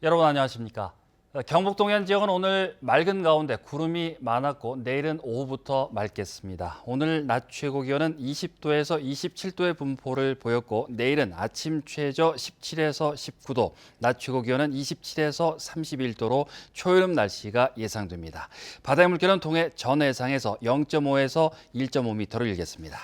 여러분 안녕하십니까? 경북 동해안 지역은 오늘 맑은 가운데 구름이 많았고 내일은 오후부터 맑겠습니다. 오늘 낮 최고 기온은 20도에서 27도의 분포를 보였고 내일은 아침 최저 17에서 19도, 낮 최고 기온은 27에서 31도로 초여름 날씨가 예상됩니다. 바다의 물결은 동해 전해상에서 0.5에서 1.5m를 일겠습니다.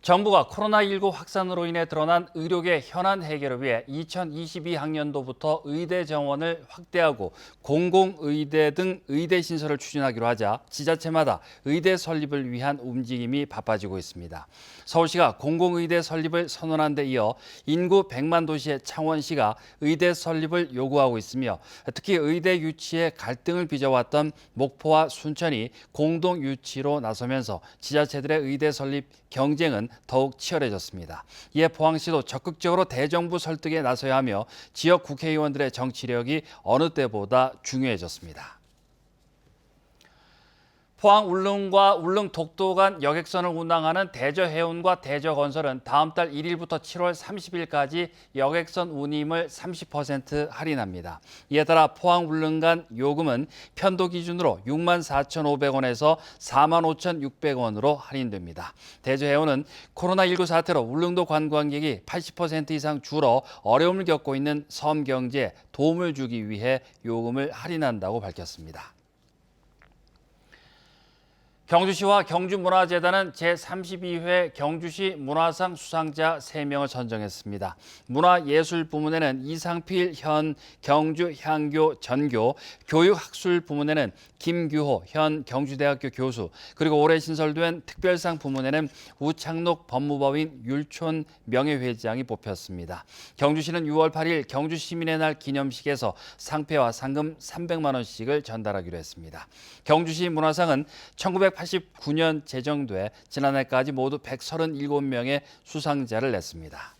정부가 코로나19 확산으로 인해 드러난 의료계 현안 해결을 위해 2022학년도부터 의대 정원을 확대하고 공공의대 등 의대 신설을 추진하기로 하자 지자체마다 의대 설립을 위한 움직임이 바빠지고 있습니다. 서울시가 공공의대 설립을 선언한 데 이어 인구 100만 도시의 창원시가 의대 설립을 요구하고 있으며 특히 의대 유치에 갈등을 빚어왔던 목포와 순천이 공동 유치로 나서면서 지자체들의 의대 설립 경쟁은 더욱 치열해졌습니다. 이에 포항시도 적극적으로 대정부 설득에 나서야 하며 지역 국회의원들의 정치력이 어느 때보다 중요해졌습니다. 포항 울릉과 울릉 독도 간 여객선을 운항하는 대저해운과 대저건설은 다음 달 1일부터 7월 30일까지 여객선 운임을 30% 할인합니다. 이에 따라 포항 울릉 간 요금은 편도 기준으로 64,500원에서 45,600원으로 할인됩니다. 대저해운은 코로나19 사태로 울릉도 관광객이 80% 이상 줄어 어려움을 겪고 있는 섬 경제에 도움을 주기 위해 요금을 할인한다고 밝혔습니다. 경주시와 경주문화재단은 제32회 경주시 문화상 수상자 3명을 선정했습니다. 문화예술 부문에는 이상필 현 경주향교 전교, 교육학술 부문에는 김규호 현 경주대학교 교수, 그리고 올해 신설된 특별상 부문에는 우창록 법무법인 율촌 명예회장이 뽑혔습니다. 경주시는 6월 8일 경주시민의 날 기념식에서 상패와 상금 300만 원씩을 전달하기로 했습니다. 경주시 문화상은 1989년 제정돼 지난해까지 모두 137명의 수상자를 냈습니다.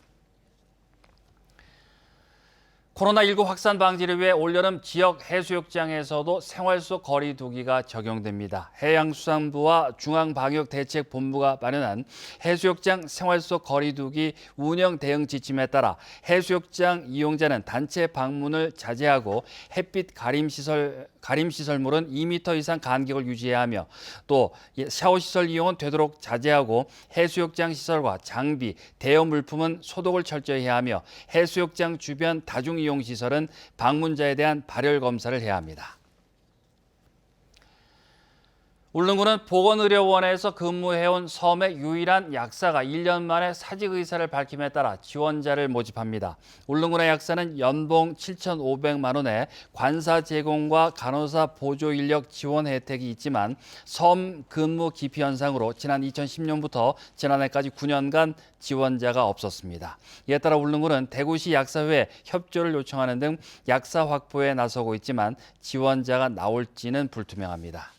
코로나19 확산 방지를 위해 올여름 지역 해수욕장에서도 생활 속 거리 두기가 적용됩니다. 해양수산부와 중앙방역대책본부가 마련한 해수욕장 생활 속 거리 두기 운영 대응 지침에 따라 해수욕장 이용자는 단체 방문을 자제하고 햇빛 가림시설물은 2m 이상 간격을 유지해야 하며 또 샤워시설 이용은 되도록 자제하고 해수욕장 시설과 장비, 대여 물품은 소독을 철저히 해야 하며 해수욕장 주변 다중이용시설은 방문자에 대한 발열 검사를 해야 합니다. 울릉군은 보건의료원에서 근무해온 섬의 유일한 약사가 1년 만에 사직 의사를 밝힘에 따라 지원자를 모집합니다. 울릉군의 약사는 연봉 7,500만 원에 관사 제공과 간호사 보조 인력 지원 혜택이 있지만 섬 근무 기피 현상으로 지난 2010년부터 지난해까지 9년간 지원자가 없었습니다. 이에 따라 울릉군은 대구시 약사회에 협조를 요청하는 등 약사 확보에 나서고 있지만 지원자가 나올지는 불투명합니다.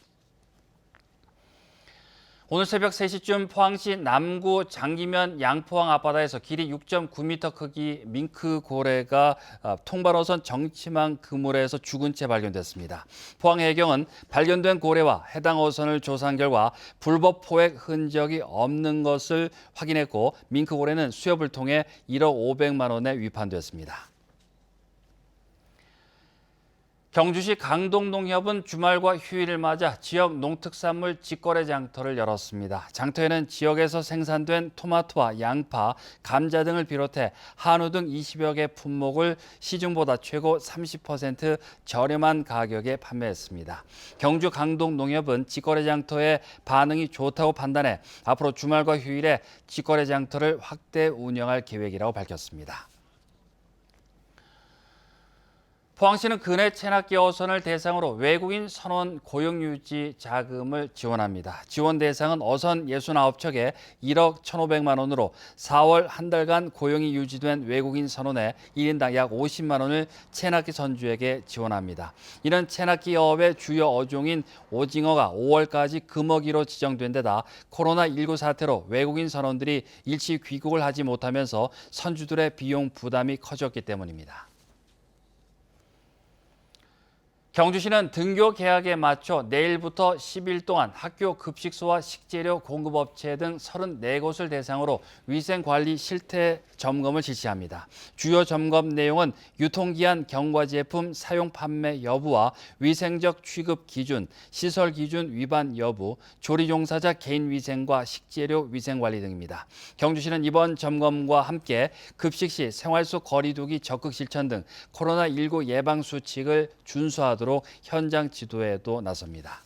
오늘 새벽 3시쯤 포항시 남구 장기면 양포항 앞바다에서 길이 6.9m 크기 밍크고래가 통발어선 정치망 그물에서 죽은 채 발견됐습니다. 포항해경은 발견된 고래와 해당 어선을 조사한 결과 불법 포획 흔적이 없는 것을 확인했고 밍크고래는 수협을 통해 1억 500만 원에 위판됐습니다. 경주시 강동농협은 주말과 휴일을 맞아 지역 농특산물 직거래 장터를 열었습니다. 장터에는 지역에서 생산된 토마토와 양파, 감자 등을 비롯해 한우 등 20여 개 품목을 시중보다 최고 30% 저렴한 가격에 판매했습니다. 경주 강동농협은 직거래 장터의 반응이 좋다고 판단해 앞으로 주말과 휴일에 직거래 장터를 확대 운영할 계획이라고 밝혔습니다. 포항시는 근해 체납기 어선을 대상으로 외국인 선원 고용유지 자금을 지원합니다. 지원 대상은 어선 69척에 1억 1,500만 원으로 4월 한 달간 고용이 유지된 외국인 선원의 1인당 약 50만 원을 체납기 선주에게 지원합니다. 이는 체납기 어업의 주요 어종인 오징어가 5월까지 금어기로 지정된 데다 코로나19 사태로 외국인 선원들이 일시 귀국을 하지 못하면서 선주들의 비용 부담이 커졌기 때문입니다. 경주시는 등교 개학에 맞춰 내일부터 10일 동안 학교 급식소와 식재료 공급업체 등 34곳을 대상으로 위생관리 실태 점검을 실시합니다. 주요 점검 내용은 유통기한 경과 제품 사용 판매 여부와 위생적 취급 기준, 시설 기준 위반 여부, 조리 종사자 개인 위생과 식재료 위생관리 등입니다. 경주시는 이번 점검과 함께 급식 시 생활 속 거리 두기 적극 실천 등 코로나19 예방 수칙을 준수하도록 현장 지도에도 나섭니다.